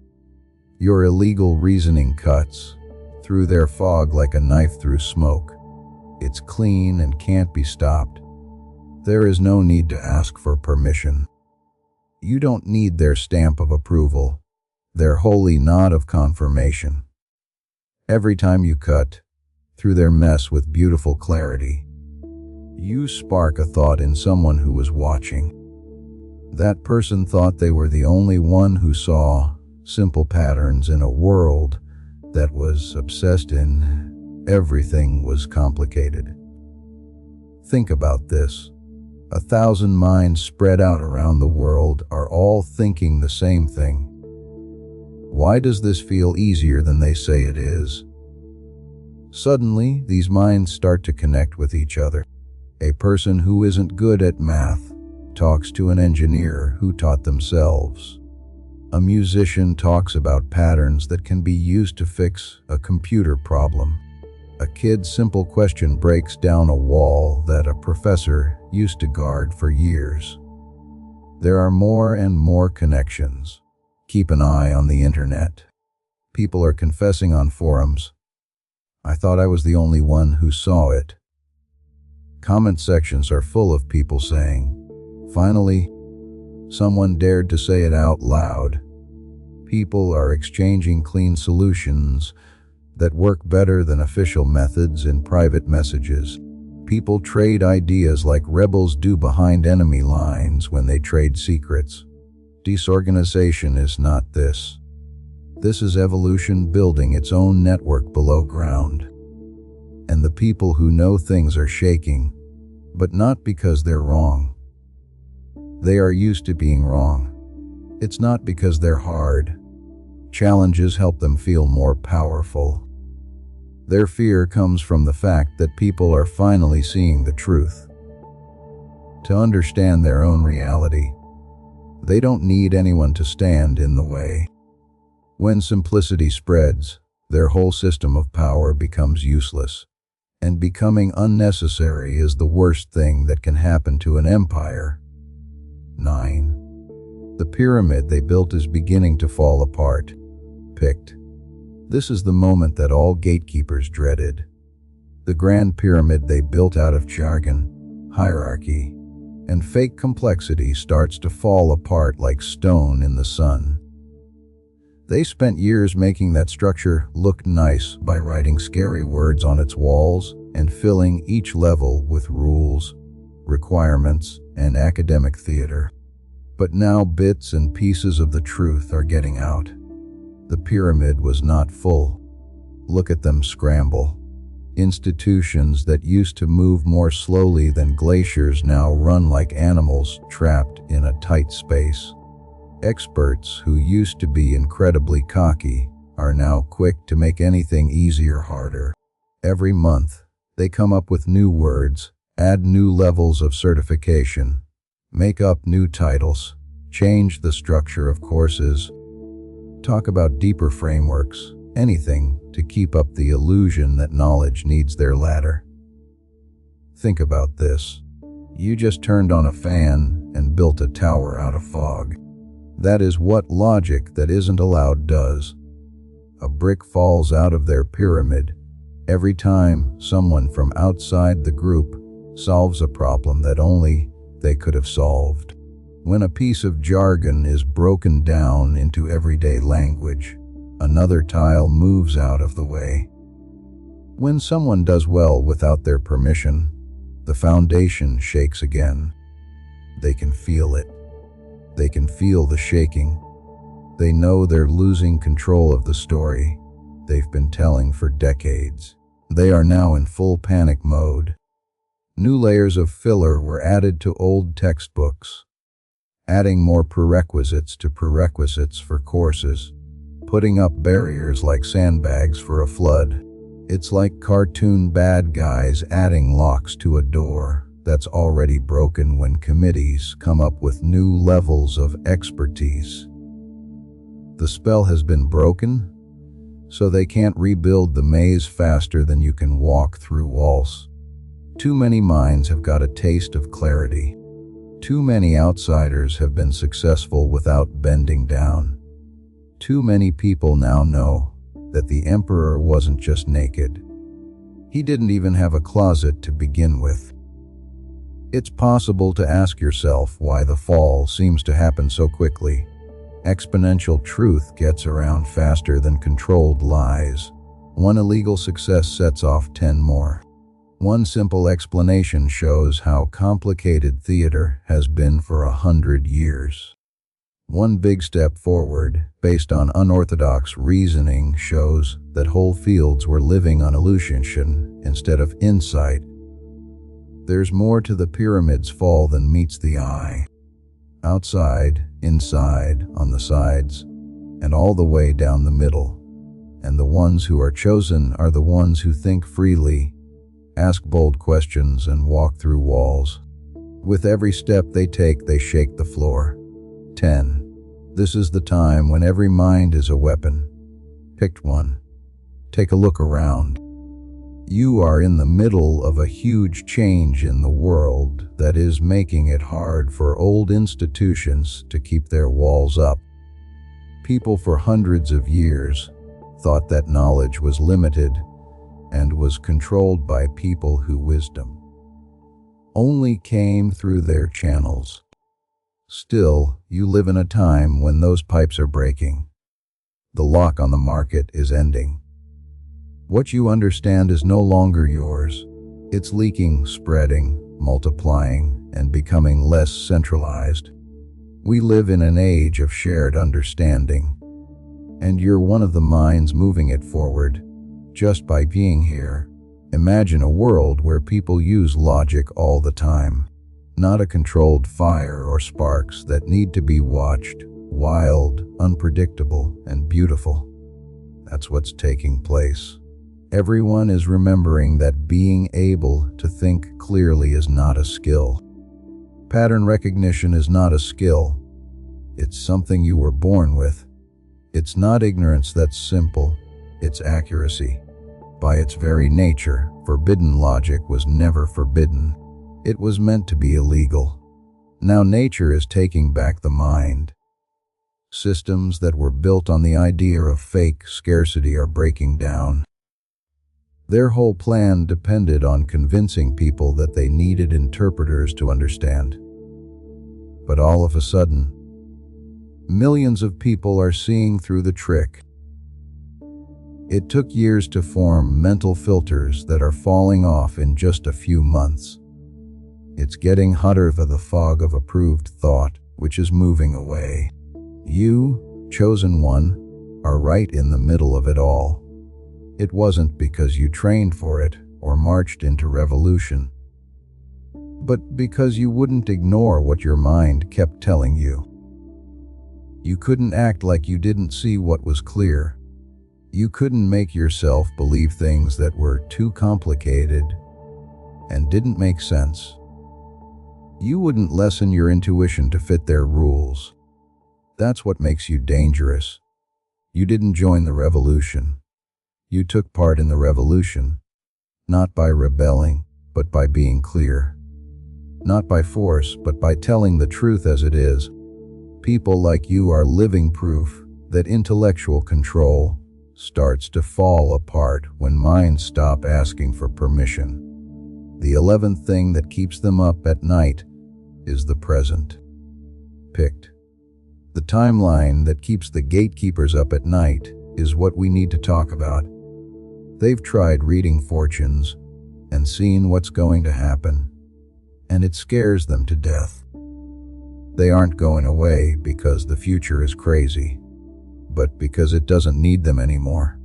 Your illegal reasoning cuts through their fog like a knife through smoke. It's clean and can't be stopped. There is no need to ask for permission. You don't need their stamp of approval, their holy nod of confirmation. Every time you cut through their mess with beautiful clarity, you spark a thought in someone who was watching. That person thought they were the only one who saw simple patterns in a world that was obsessed in everything was complicated. Think about this. 1,000 minds spread out around the world are all thinking the same thing. Why does this feel easier than they say it is? Suddenly, these minds start to connect with each other. A person who isn't good at math talks to an engineer who taught themselves. A musician talks about patterns that can be used to fix a computer problem. A kid's simple question breaks down a wall that a professor used to guard for years. There are more and more connections. Keep an eye on the internet. People are confessing on forums. I thought I was the only one who saw it. Comment sections are full of people saying, "Finally, someone dared to say it out loud." People are exchanging clean solutions that work better than official methods in private messages. People trade ideas like rebels do behind enemy lines when they trade secrets. Disorganization is not this. This is evolution building its own network below ground. And the people who know things are shaking, but not because they're wrong. They are used to being wrong. It's not because they're hard. Challenges help them feel more powerful. Their fear comes from the fact that people are finally seeing the truth. To understand their own reality, they don't need anyone to stand in the way. When simplicity spreads, their whole system of power becomes useless, and becoming unnecessary is the worst thing that can happen to an empire. 9. The pyramid they built is beginning to fall apart. Picked. This is the moment that all gatekeepers dreaded. The Grand Pyramid they built out of jargon, hierarchy, and fake complexity starts to fall apart like stone in the sun. They spent years making that structure look nice by writing scary words on its walls and filling each level with rules, requirements, and academic theater. But now bits and pieces of the truth are getting out. The pyramid was not full. Look at them scramble. Institutions that used to move more slowly than glaciers now run like animals trapped in a tight space. Experts who used to be incredibly cocky are now quick to make anything easier harder. Every month, they come up with new words, add new levels of certification, make up new titles, change the structure of courses, talk about deeper frameworks, anything to keep up the illusion that knowledge needs their ladder. Think about this. You just turned on a fan and built a tower out of fog. That is what logic that isn't allowed does. A brick falls out of their pyramid every time someone from outside the group solves a problem that only they could have solved. When a piece of jargon is broken down into everyday language, another tile moves out of the way. When someone does well without their permission, the foundation shakes again. They can feel it. They can feel the shaking. They know they're losing control of the story they've been telling for decades. They are now in full panic mode. New layers of filler were added to old textbooks, adding more prerequisites to prerequisites for courses, putting up barriers like sandbags for a flood. It's like cartoon bad guys adding locks to a door that's already broken when committees come up with new levels of expertise. The spell has been broken, so they can't rebuild the maze faster than you can walk through walls. Too many minds have got a taste of clarity. Too many outsiders have been successful without bending down. Too many people now know that the emperor wasn't just naked. He didn't even have a closet to begin with. It's possible to ask yourself why the fall seems to happen so quickly. Exponential truth gets around faster than controlled lies. One illegal success sets off 10 more. One simple explanation shows how complicated theater has been for 100 years. One big step forward, based on unorthodox reasoning, shows that whole fields were living on illusion instead of insight. There's more to the pyramid's fall than meets the eye. Outside, inside, on the sides, and all the way down the middle. And the ones who are chosen are the ones who think freely, ask bold questions, and walk through walls. With every step they take, they shake the floor. 10. This is the time when every mind is a weapon. Pick one. Take a look around. You are in the middle of a huge change in the world that is making it hard for old institutions to keep their walls up. People for hundreds of years thought that knowledge was limited and was controlled by people whose wisdom only came through their channels. Still, you live in a time when those pipes are breaking. The lock on the market is ending. What you understand is no longer yours. It's leaking, spreading, multiplying, and becoming less centralized. We live in an age of shared understanding, and you're one of the minds moving it forward just by being here. Imagine a world where people use logic all the time, not a controlled fire or sparks that need to be watched, wild, unpredictable, and beautiful. That's what's taking place. Everyone is remembering that being able to think clearly is not a skill. Pattern recognition is not a skill. It's something you were born with. It's not ignorance that's simple, it's accuracy. By its very nature, forbidden logic was never forbidden. It was meant to be illegal. Now nature is taking back the mind. Systems that were built on the idea of fake scarcity are breaking down. Their whole plan depended on convincing people that they needed interpreters to understand. But all of a sudden, millions of people are seeing through the trick. It took years to form mental filters that are falling off in just a few months. It's getting hotter than the fog of approved thought, which is moving away. You, chosen one, are right in the middle of it all. It wasn't because you trained for it or marched into revolution, but because you wouldn't ignore what your mind kept telling you. You couldn't act like you didn't see what was clear. You couldn't make yourself believe things that were too complicated and didn't make sense. You wouldn't lessen your intuition to fit their rules. That's what makes you dangerous. You didn't join the revolution. You took part in the revolution, not by rebelling, but by being clear. Not by force, but by telling the truth as it is. People like you are living proof that intellectual control starts to fall apart when minds stop asking for permission. The 11th thing that keeps them up at night is the present. Picked. The timeline that keeps the gatekeepers up at night is what we need to talk about. They've tried reading fortunes and seen what's going to happen, and it scares them to death. They aren't going away because the future is crazy, but because it doesn't need them anymore.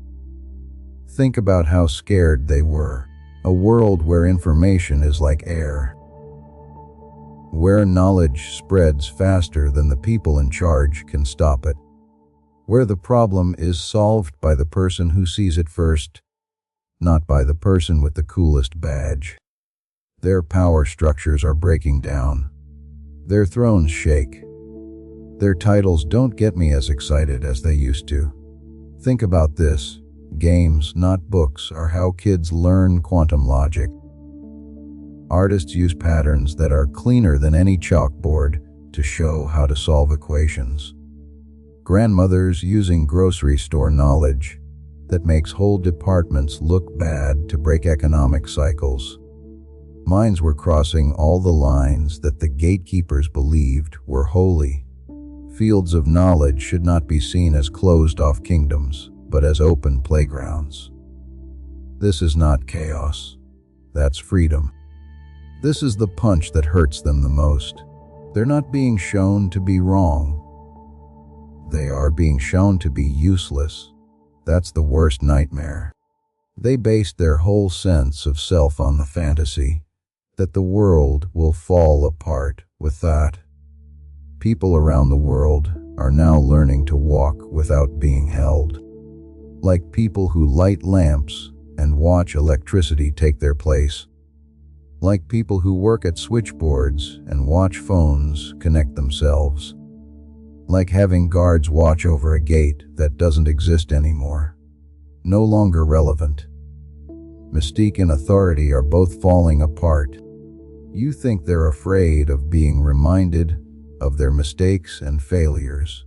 Think about how scared they were. A world where information is like air, where knowledge spreads faster than the people in charge can stop it, where the problem is solved by the person who sees it first, not by the person with the coolest badge. Their power structures are breaking down. Their thrones shake. Their titles don't get me as excited as they used to. Think about this. Games, not books, are how kids learn quantum logic. Artists use patterns that are cleaner than any chalkboard to show how to solve equations. Grandmothers using grocery store knowledge that makes whole departments look bad to break economic cycles. Minds were crossing all the lines that the gatekeepers believed were holy. Fields of knowledge should not be seen as closed-off kingdoms, but as open playgrounds. This is not chaos. That's freedom. This is the punch that hurts them the most. They're not being shown to be wrong. They are being shown to be useless. That's the worst nightmare. They based their whole sense of self on the fantasy that the world will fall apart with that. People around the world are now learning to walk without being held. Like people who light lamps and watch electricity take their place. Like people who work at switchboards and watch phones connect themselves. Like having guards watch over a gate that doesn't exist anymore. No longer relevant. Mystique and authority are both falling apart. You think they're afraid of being reminded of their mistakes and failures.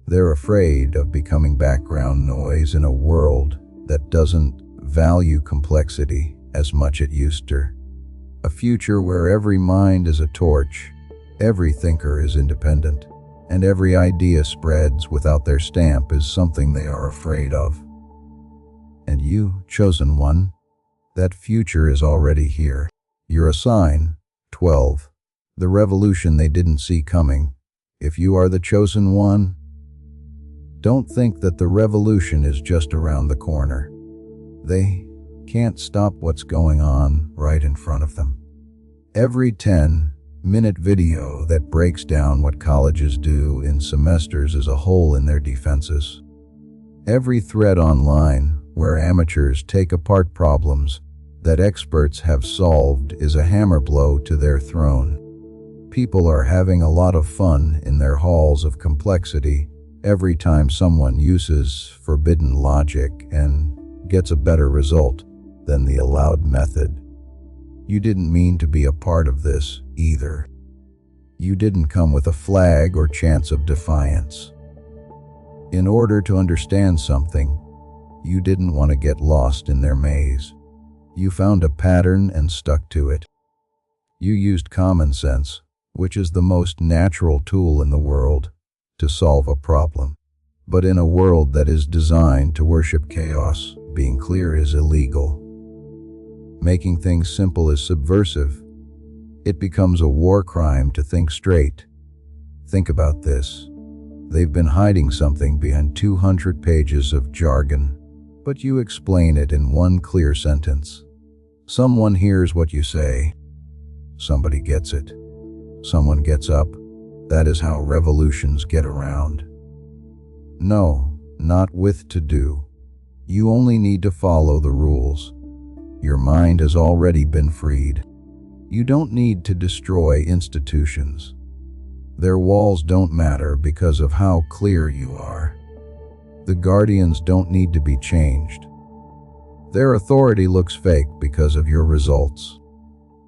They're afraid of becoming background noise in a world that doesn't value complexity as much as it used to. A future where every mind is a torch, every thinker is independent, and every idea spreads without their stamp is something they are afraid of. And you, chosen one, that future is already here. You're a sign. 12. The revolution they didn't see coming. If you are the chosen one, don't think that the revolution is just around the corner. They can't stop what's going on right in front of them. Every 10-minute video that breaks down what colleges do in semesters is a hole in their defenses. Every thread online where amateurs take apart problems that experts have solved is a hammer blow to their throne. People are having a lot of fun in their halls of complexity every time someone uses forbidden logic and gets a better result than the allowed method. You didn't mean to be a part of this either. You didn't come with a flag or chance of defiance. In order to understand something, you didn't want to get lost in their maze. You found a pattern and stuck to it. You used common sense, which is the most natural tool in the world, to solve a problem. But in a world that is designed to worship chaos, being clear is illegal. Making things simple is subversive. It becomes a war crime to think straight. Think about this. They've been hiding something behind 200 pages of jargon, but you explain it in one clear sentence. Someone hears what you say. Somebody gets it. Someone gets up. That is how revolutions get around. No, not with to do. You only need to follow the rules. Your mind has already been freed. You don't need to destroy institutions. Their walls don't matter because of how clear you are. The guardians don't need to be changed. Their authority looks fake because of your results.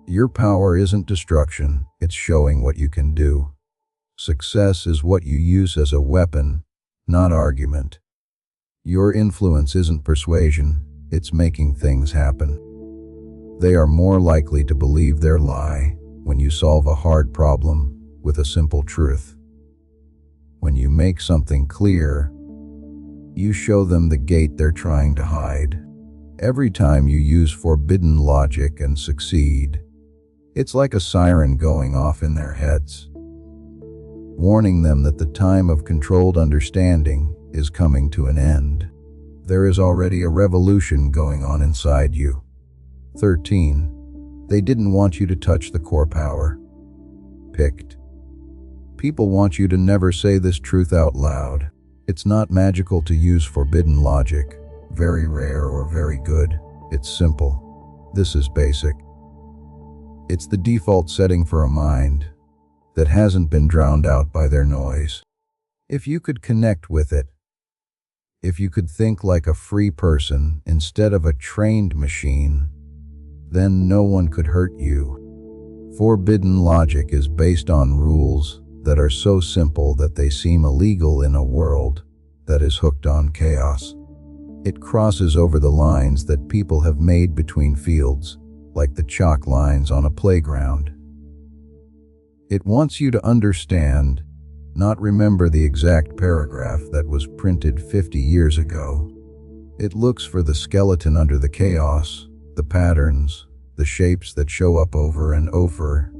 Your power isn't destruction, it's showing what you can do. Success is what you use as a weapon, not argument. Your influence isn't persuasion, it's making things happen. They are more likely to believe their lie when you solve a hard problem with a simple truth. When you make something clear, you show them the gate they're trying to hide. Every time you use forbidden logic and succeed, it's like a siren going off in their heads, warning them that the time of controlled understanding is coming to an end. There is already a revolution going on inside you. 13. They didn't want you to touch the core power. Picked. People want you to never say this truth out loud. It's not magical to use forbidden logic, very rare or very good. It's simple. This is basic. It's the default setting for a mind that hasn't been drowned out by their noise. If you could connect with it, if you could think like a free person instead of a trained machine, then no one could hurt you. Forbidden logic is based on rules that are so simple that they seem illegal in a world that is hooked on chaos. It crosses over the lines that people have made between fields, like the chalk lines on a playground. It wants you to understand, not remember the exact paragraph that was printed 50 years ago. It looks for the skeleton under the chaos, the patterns, the shapes that show up over and over,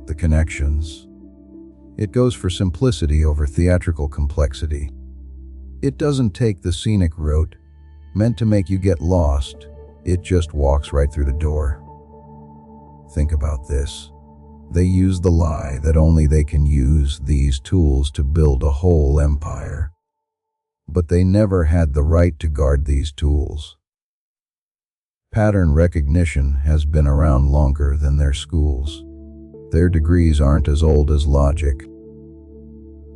the connections. It goes for simplicity over theatrical complexity. It doesn't take the scenic route, meant to make you get lost. It just walks right through the door. Think about this. They use the lie that only they can use these tools to build a whole empire. But they never had the right to guard these tools. Pattern recognition has been around longer than their schools. Their degrees aren't as old as logic.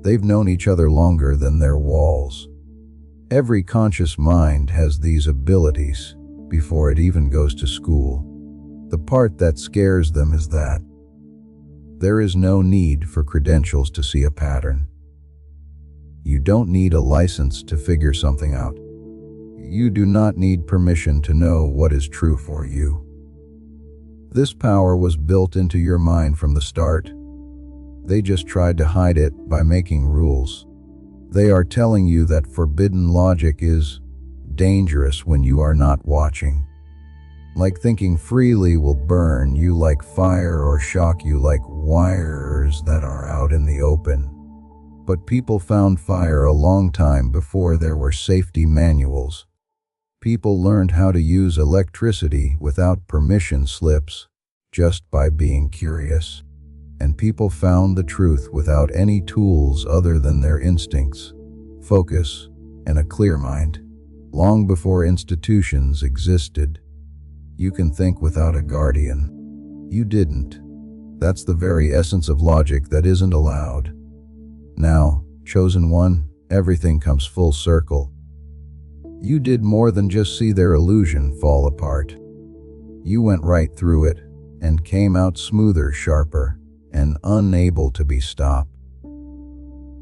They've known each other longer than their walls. Every conscious mind has these abilities before it even goes to school. The part that scares them is that there is no need for credentials to see a pattern. You don't need a license to figure something out. You do not need permission to know what is true for you. This power was built into your mind from the start. They just tried to hide it by making rules. They are telling you that forbidden logic is dangerous when you are not watching. Like thinking freely will burn you like fire or shock you like wires that are out in the open. But people found fire a long time before there were safety manuals. People learned how to use electricity without permission slips, just by being curious. And people found the truth without any tools other than their instincts, focus, and a clear mind. Long before institutions existed, you can think without a guardian. You didn't. That's the very essence of logic that isn't allowed. Now, chosen one, everything comes full circle. You did more than just see their illusion fall apart. You went right through it and came out smoother, sharper, and unable to be stopped.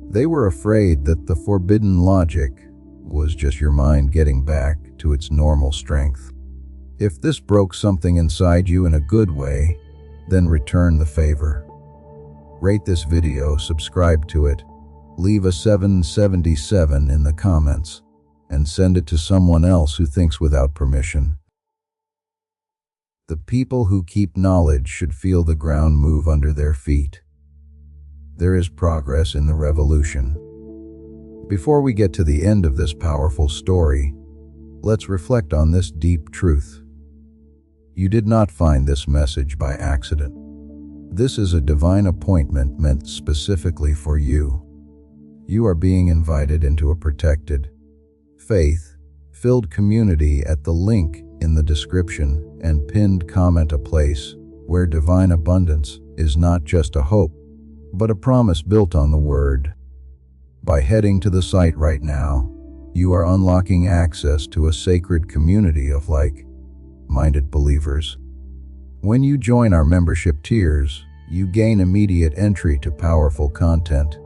They were afraid that the forbidden logic was just your mind getting back to its normal strength. If this broke something inside you in a good way, then return the favor. Rate this video, subscribe to it, leave a 777 in the comments, and send it to someone else who thinks without permission. The people who keep knowledge should feel the ground move under their feet. There is progress in the revolution. Before we get to the end of this powerful story, let's reflect on this deep truth. You did not find this message by accident. This is a divine appointment meant specifically for you. You are being invited into a protected, faith-filled community at the link in the description and pinned comment, a place where divine abundance is not just a hope, but a promise built on the Word. By heading to the site right now, you are unlocking access to a sacred community of like-minded believers. When you join our membership tiers, you gain immediate entry to powerful content,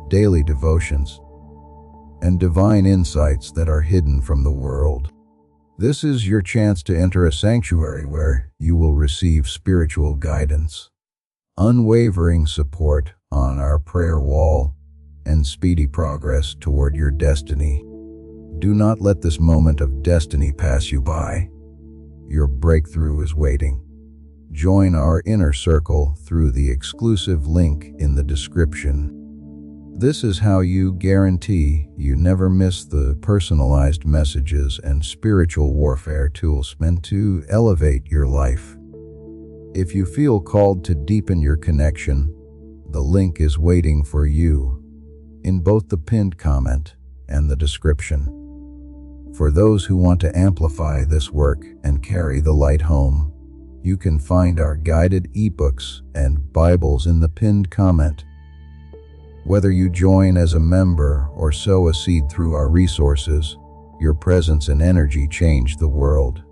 daily devotions, and divine insights that are hidden from the world. This is your chance to enter a sanctuary where you will receive spiritual guidance, unwavering support on our prayer wall, and speedy progress toward your destiny. Do not let this moment of destiny pass you by. Your breakthrough is waiting. Join our inner circle through the exclusive link in the description. This is how you guarantee you never miss the personalized messages and spiritual warfare tools meant to elevate your life. If you feel called to deepen your connection, the link is waiting for you in both the pinned comment and the description. For those who want to amplify this work and carry the light home, you can find our guided ebooks and Bibles in the pinned comment. Whether you join as a member or sow a seed through our resources, your presence and energy change the world.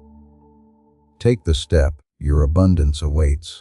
Take the step, your abundance awaits.